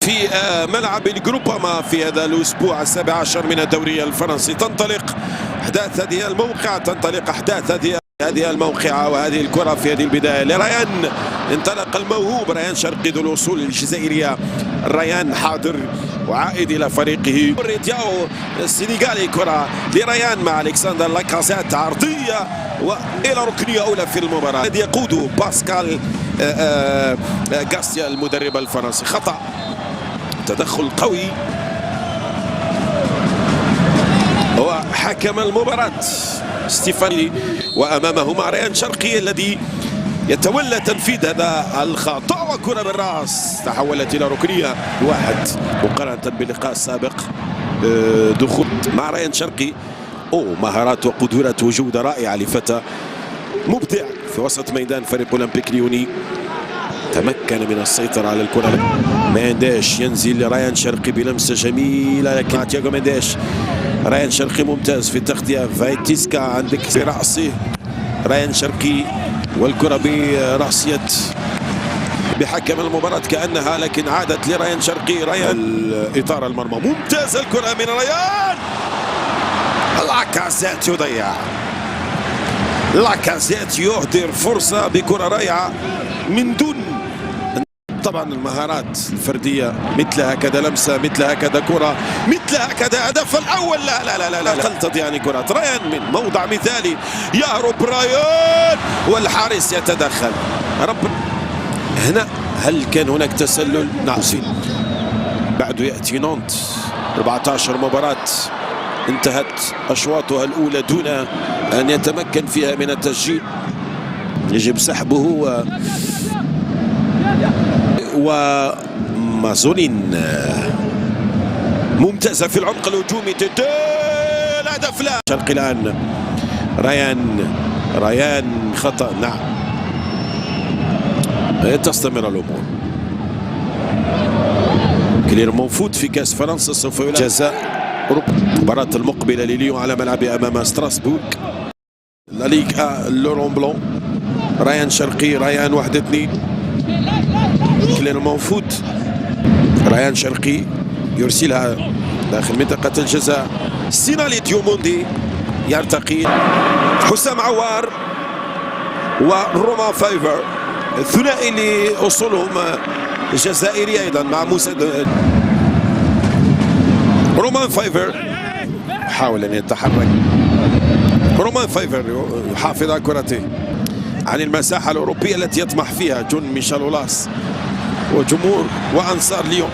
في ملعب الجروباما في هذا الأسبوع 17 من الدوري الفرنسي تنطلق أحداث هذه الموقعة هذه الموقعة وهذه الكرة في هذه البداية لريان. انطلق الموهوب ريان شرقي ذو الأصول الجزائرية. ريان حاضر وعائد إلى فريقه. دياو السنغالي كرة لريان مع ألكسندر لاكازيت عرضية وإلى ركنية أولى في المباراة الذي يقوده باسكال غاسيا المدرب الفرنسي. خطأ، تدخل قوي وحكم المباراة ستيفاني وأمامهما ريان شرقي الذي يتولى تنفيذ هذا الخطأ وكرة بالرأس تحولت إلى ركنية واحد مقارنة باللقاء السابق. دخول مع ريان شرقي مهارات وقدرات وجودة رائعة لفتى مبدع في وسط ميدان فريق أولمبيك ليوني. تمكن من السيطرة على الكرة. مانديش ينزل لريان شرقي بلمسة جميلة لكن تياغو مانديش. ريان شرقي ممتاز في التغطية. فايتيسكا عندك برأسه ريان شرقي والكرة برأسية بحكم المباراة كأنها لكن عادت لريان شرقي. ريان إطار المرمى ممتازة الكرة من ريان. لاكازيت يضيع. لاكازيت يهدر فرصة بكرة رائعة من دون طبعا المهارات الفردية. مثل هكذا لمسة، مثل هكذا كرة، مثل هكذا هدف الأول. لا لا لا لا, لا. خلطت يعني كرات ريان من موضع مثالي. يهرب ريان والحارس يتدخل. هنا هل كان هناك تسلل؟ نعم. بعده يأتي نونت 14 مباراة انتهت أشواطها الأولى دون أن يتمكن فيها من التسجيل. يجب سحبه ومازولين ممتازة في العمق الهجومي. الهدف لا شرقي الآن. ريان خطأ. نعم تستمر الأمور. كليرمون فوت في كأس فرنسا سوف يلعب جزاء المباراة المقبلة لليون على ملعبه أمام ستراسبورغ. لا ليغ لورون بلون. ريان شرقي. ريان 1-2. كليرمون فوت. ريان شرقي يرسلها داخل منطقة الجزاء. سينالي ديوموندي يرتقي. حسام عوار ورومان فايفر الثنائي اللي أصولهم جزائرية أيضا مع موسى. رومان فايفر حاول أن يتحرك. رومان فايفر يحافظ على كرته عن المساحة الأوروبية التي يطمح فيها جون ميشيل أولاس وجمهور وأنصار ليون.